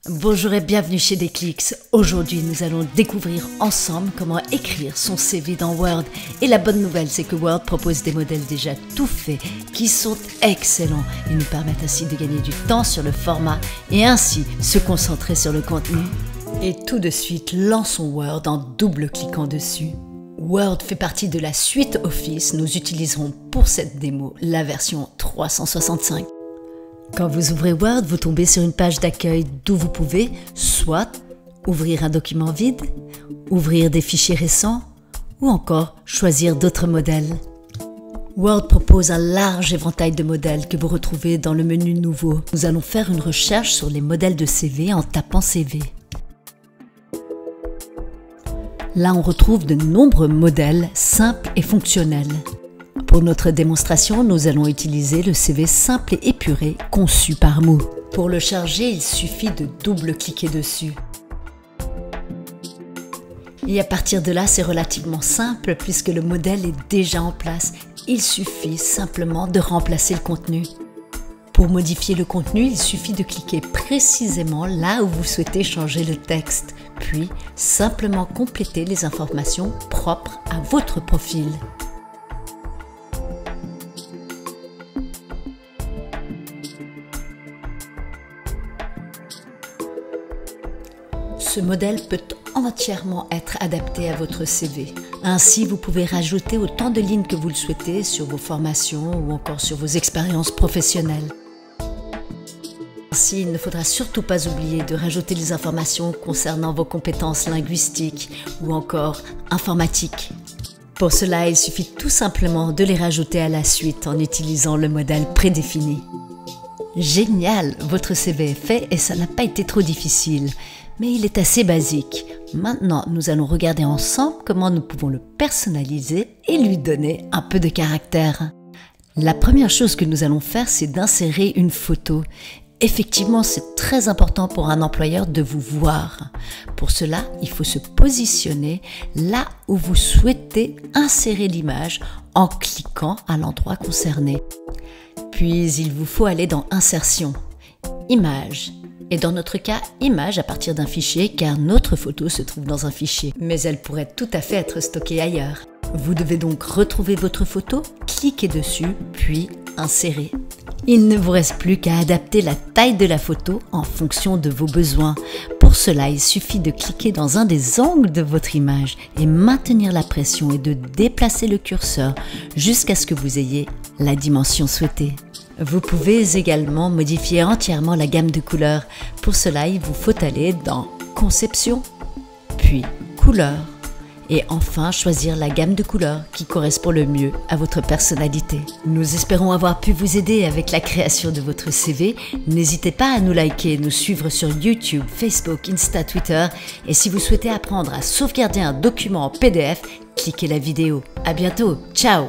Bonjour et bienvenue chez Déclics. Aujourd'hui, nous allons découvrir ensemble comment écrire son CV dans Word. Et la bonne nouvelle, c'est que Word propose des modèles déjà tout faits qui sont excellents. Ils nous permettent ainsi de gagner du temps sur le format et ainsi se concentrer sur le contenu. Et tout de suite, lançons Word en double-cliquant dessus. Word fait partie de la suite Office. Nous utiliserons pour cette démo la version 365. Quand vous ouvrez Word, vous tombez sur une page d'accueil d'où vous pouvez soit ouvrir un document vide, ouvrir des fichiers récents ou encore choisir d'autres modèles. Word propose un large éventail de modèles que vous retrouvez dans le menu Nouveau. Nous allons faire une recherche sur les modèles de CV en tapant CV. Là, on retrouve de nombreux modèles simples et fonctionnels. Pour notre démonstration, nous allons utiliser le CV simple et épuré conçu par Moo. Pour le charger, il suffit de double-cliquer dessus. Et à partir de là, c'est relativement simple puisque le modèle est déjà en place. Il suffit simplement de remplacer le contenu. Pour modifier le contenu, il suffit de cliquer précisément là où vous souhaitez changer le texte, puis simplement compléter les informations propres à votre profil. Ce modèle peut entièrement être adapté à votre CV. Ainsi, vous pouvez rajouter autant de lignes que vous le souhaitez sur vos formations ou encore sur vos expériences professionnelles. Ainsi, il ne faudra surtout pas oublier de rajouter les informations concernant vos compétences linguistiques ou encore informatiques. Pour cela, il suffit tout simplement de les rajouter à la suite en utilisant le modèle prédéfini. Génial! Votre CV est fait et ça n'a pas été trop difficile. Mais il est assez basique. Maintenant, nous allons regarder ensemble comment nous pouvons le personnaliser et lui donner un peu de caractère. La première chose que nous allons faire, c'est d'insérer une photo. Effectivement, c'est très important pour un employeur de vous voir. Pour cela, il faut se positionner là où vous souhaitez insérer l'image en cliquant à l'endroit concerné. Puis, il vous faut aller dans Insertion, Images. Et dans notre cas, image à partir d'un fichier car notre photo se trouve dans un fichier. Mais elle pourrait tout à fait être stockée ailleurs. Vous devez donc retrouver votre photo, cliquer dessus, puis insérer. Il ne vous reste plus qu'à adapter la taille de la photo en fonction de vos besoins. Pour cela, il suffit de cliquer dans un des angles de votre image et maintenir la pression et de déplacer le curseur jusqu'à ce que vous ayez la dimension souhaitée. Vous pouvez également modifier entièrement la gamme de couleurs. Pour cela, il vous faut aller dans Conception, puis Couleurs, et enfin choisir la gamme de couleurs qui correspond le mieux à votre personnalité. Nous espérons avoir pu vous aider avec la création de votre CV. N'hésitez pas à nous liker, nous suivre sur YouTube, Facebook, Insta, Twitter, et si vous souhaitez apprendre à sauvegarder un document en PDF, cliquez la vidéo. À bientôt, ciao!